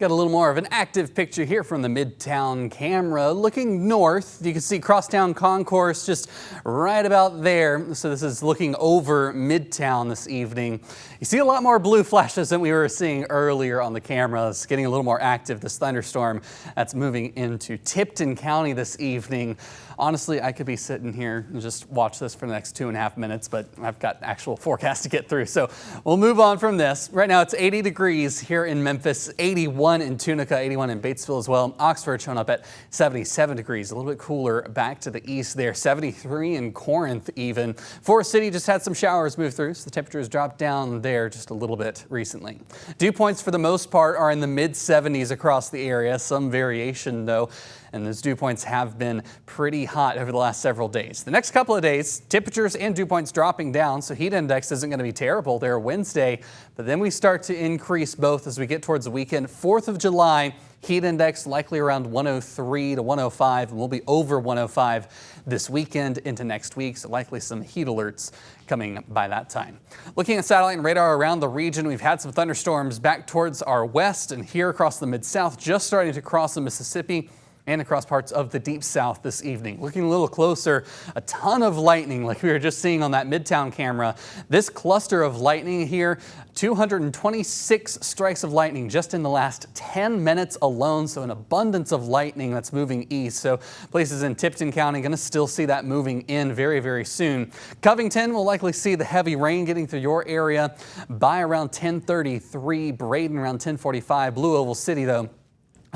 Got a little more of an active picture here from the Midtown camera. Looking north, you can see Crosstown Concourse just right about there. So this is looking over Midtown this evening. You see a lot more blue flashes than we were seeing earlier on the camera. It's getting a little more active, this thunderstorm that's moving into Tipton County this evening. Honestly, I could be sitting here and just watch this for the next 2.5 minutes, but I've got actual forecast to get through. So we'll move on from this. Right now it's 80 degrees here in Memphis, 81 in Tunica, 81 in Batesville as well. Oxford showing up at 77 degrees, a little bit cooler back to the east there, 73 in Corinth even. Forest City just had some showers move through, so the temperatures dropped down there just a little bit recently. Dew points for the most part are in the mid 70s across the area, some variation though. And those dew points have been pretty hot over the last several days. The next couple of days, temperatures and dew points dropping down, so heat index isn't going to be terrible there Wednesday, but then we start to increase both as we get towards the weekend. 4th of July, heat index likely around 103 to 105, and we'll be over 105 this weekend into next week, so likely some heat alerts coming by that time. Looking at satellite and radar around the region, we've had some thunderstorms back towards our west and here across the Mid-South, just starting to cross the Mississippi and across parts of the Deep South this evening. Looking a little closer, a ton of lightning like we were just seeing on that Midtown camera. This cluster of lightning here, 226 strikes of lightning just in the last 10 minutes alone. So an abundance of lightning that's moving east. So places in Tipton County going to still see that moving in very, very soon. Covington will likely see the heavy rain getting through your area by around 10:33. Braden around 10:45. Blue Oval City though,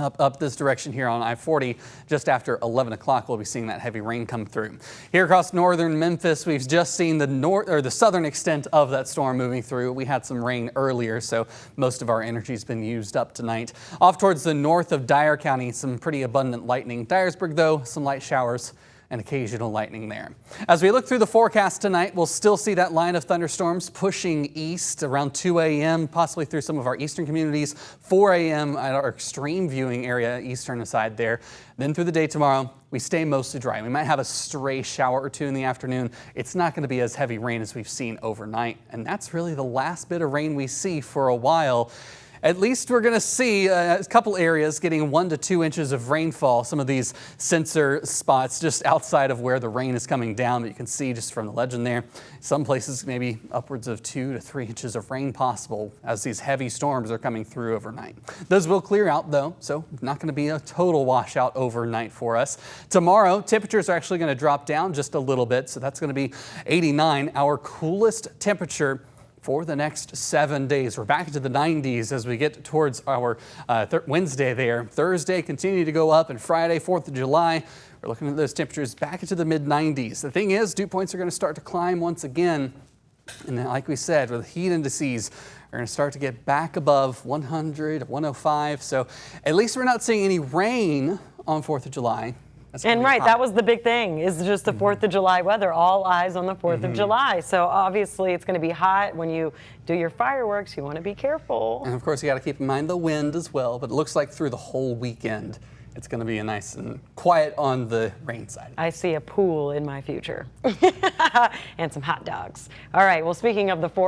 up this direction here on I-40 just after 11 o'clock. We'll be seeing that heavy rain come through. Here across northern Memphis, we've just seen the southern extent of that storm moving through. We had some rain earlier, so most of our energy's been used up tonight. Off towards the north of Dyer County, some pretty abundant lightning. Dyersburg, though, some light showers and occasional lightning there. As we look through the forecast tonight, we'll still see that line of thunderstorms pushing east around 2 a.m., possibly through some of our eastern communities, 4 a.m. at our extreme viewing area, eastern side there. Then through the day tomorrow, we stay mostly dry. We might have a stray shower or two in the afternoon. It's not going to be as heavy rain as we've seen overnight, and that's really the last bit of rain we see for a while. At least we're going to see a couple areas getting 1 to 2 inches of rainfall. Some of these sensor spots just outside of where the rain is coming down, but you can see just from the legend there, some places maybe upwards of 2 to 3 inches of rain possible as these heavy storms are coming through overnight. Those will clear out though, so not going to be a total washout overnight for us. Tomorrow, temperatures are actually going to drop down just a little bit, so that's going to be 89, our coolest temperature for the next 7 days. We're back into the 90s as we get towards our Wednesday there. Thursday continue to go up, and Friday, 4th of July, we're looking at those temperatures back into the mid-90s. The thing is, dew points are going to start to climb once again. And then, like we said, with heat indices, we're going to start to get back above 100, 105. So at least we're not seeing any rain on 4th of July. And right, that was the big thing, is just the 4th of July weather. All eyes on the 4th of July. So obviously it's going to be hot. When you do your fireworks, you want to be careful. And of course, you got to keep in mind the wind as well. But it looks like through the whole weekend, it's going to be a nice and quiet on the rain side. I see a pool in my future and some hot dogs. All right, well, speaking of the 4th,